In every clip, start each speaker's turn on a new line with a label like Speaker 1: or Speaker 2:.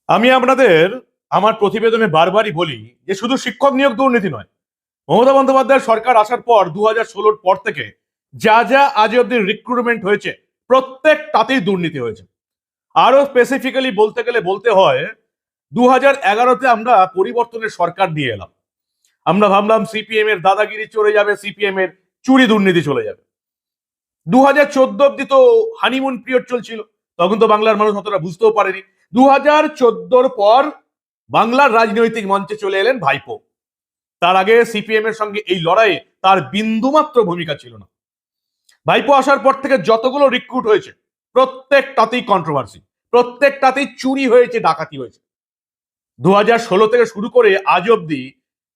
Speaker 1: আমি আপনাদের আমার প্রতিবেদনে বারবারই বলি যে শুধু শিক্ষক নিয়োগ দুর্নীতি নয়, মমতা বন্দ্যোপাধ্যায়ের সরকার আসার পর 2016-র পর থেকে যা যা আজ অব্দি রিক্রুটমেন্ট হয়েছে প্রত্যেকটাতেই দুর্নীতি হয়েছে। আরো স্পেসিফিক্যালি বলতে গেলে বলতে হয় 2011-তে আমরা পরিবর্তনের সরকার দিয়ে এলাম। আমরা ভাবলাম সিপিএম এর দাদাগিরি চলে যাবে, সিপিএম এর চুরি দুর্নীতি চলে যাবে। 2014 অব্দি তো হানিমুন পিরিয়ড চলছিল, তখন তো বাংলার মানুষ অতটা বুঝতেও পারেনি। 2014-র পর বাংলার রাজনৈতিক মঞ্চে চলে এলেন ভাইপো। তার আগে সিপিএম এর সঙ্গে এই লড়াইয়ে তার বিন্দুমাত্র ভূমিকা ছিল না। ভাইপো আসার পর থেকে যতগুলো রিক্রুট হয়েছে প্রত্যেকটাতেই কন্ট্রোভার্সি, প্রত্যেকটাতেই চুরি হয়েছে, ডাকাতি হয়েছে। 2016 থেকে শুরু করে আজ অব্দি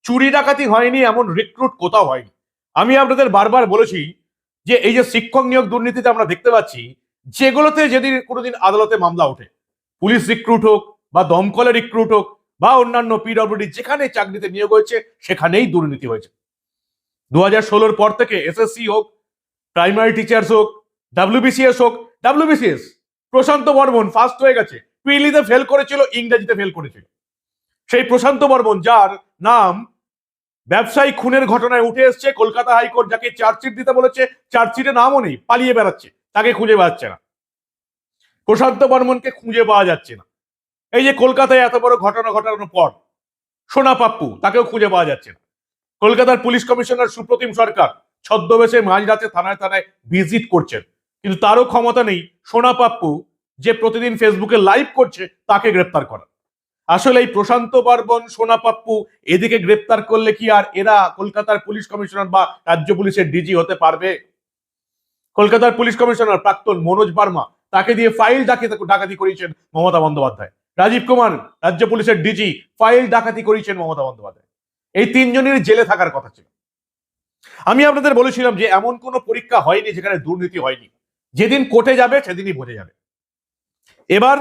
Speaker 1: চুরি ডাকাতি হয়নি এমন রিক্রুট কোথাও হয়নি। আমি আপনাদের বারবার বলেছি যে এই যে শিক্ষক নিয়োগ দুর্নীতিতে আমরা দেখতে পাচ্ছি, যেগুলোতে যেদিন কোনোদিন আদালতে মামলা ওঠে, পুলিশ রিক্রুট হোক বা দমকলে রিক্রুট হোক বা অন্যান্য পিডব্লিউডি যেখানে চাকরিতে নিয়োগ হয়েছে সেখানেই দুর্নীতি হয়েছে। 2016-র পর থেকে এসএসসি হোক, প্রাইমারি টিচার্স হোক, ডাব্লিউবিসিএস হোক, ডাব্লিউবিসিএস প্রশান্ত বর্মন ফার্স্ট হয়ে গেছে, পিলিতে ফেল করেছিল, ইংরেজিতে ফেল করেছিল। সেই প্রশান্ত বর্মন যার নাম ব্যবসায়ী খুনের ঘটনায় উঠে এসছে, কলকাতা হাইকোর্ট যাকে চার্জশিট দিতে বলেছে, চার্জশিটে নামও নেই, পালিয়ে বেড়াচ্ছে, তাকে খুঁজে পাচ্ছে না। প্রশান্ত বর্মনকে খুঁজে পাওয়া যাচ্ছে না। এই যে কলকাতায় এত বড় ঘটনা ঘটানোর পর সোনা পাপ্পু, তাকেও খুঁজে পাওয়া যাচ্ছে না। কলকাতার পুলিশ কমিশনার সুপ্রতিম সরকার ছদ্মবেশে মাঝরাতে থানায় থানায় ভিজিট করছেন, কিন্তু তারও ক্ষমতা নেই সোনা পাপ্পু যে প্রতিদিন ফেসবুকে লাইভ করছে তাকে গ্রেপ্তার করা। আসলে এই প্রশান্ত বর্মন, সোনা পাপ্পু এদিকে গ্রেপ্তার করলে কি আর এরা কলকাতার পুলিশ কমিশনার বা রাজ্য পুলিশের ডিজি হতে পারবে? কলকাতার পুলিশ কমিশনার প্রাক্তন মনোজ বার্মা, তাকে দিয়ে ফাইল ডাকাতি করিয়েছেন মমতা বন্দ্যোপাধ্যায়। রাজীব কুমার রাজ্য পুলিশের ডিজি, ফাইল ডাকাতি করিয়েছেন মমতা বন্দ্যোপাধ্যায়। এই তিনজনের জেলে থাকার কথা ছিল। আমি আপনাদের বলেছিলাম যে এমন কোন পরীক্ষা হয়নি যেখানে দুর্নীতি হয়নি। যেদিন কোর্টে যাবে সেদিনই বোঝা যাবে। এবার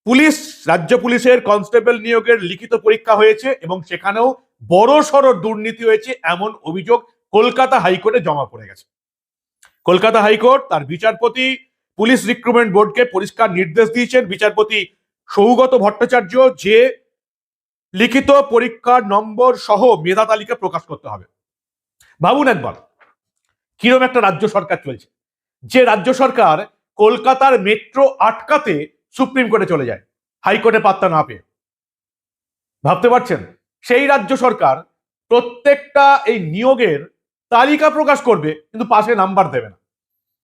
Speaker 1: পুলিশ, রাজ্য পুলিশের কনস্টেবল নিয়োগের লিখিত পরীক্ষা হয়েছে এবং সেখানেও বড় সড় দুর্নীতি হয়েছে এমন অভিযোগ কলকাতা হাইকোর্টে জমা পড়ে গেছে। কলকাতা হাইকোর্ট তার বিচারপতি পুলিশ রিক্রুটমেন্ট বোর্ডকে পরিষ্কার নির্দেশ দিয়েছেন, বিচারপতি সৌগত ভট্টাচার্য, যে লিখিত পরীক্ষার নম্বর সহ মেধা তালিকা প্রকাশ করতে হবে। ভাবুন একবার কিরকম একটা রাজ্য সরকার চলছে, যে রাজ্য সরকার কলকাতার মেট্রো আটকাতে সুপ্রিম কোর্টে চলে যায় হাইকোর্টে পাত্তা না পেয়ে। ভাবতে পারছেন? সেই রাজ্য সরকার প্রত্যেকটা এই নিয়োগের তালিকা প্রকাশ করবে কিন্তু পাশে নাম্বার দেবে না।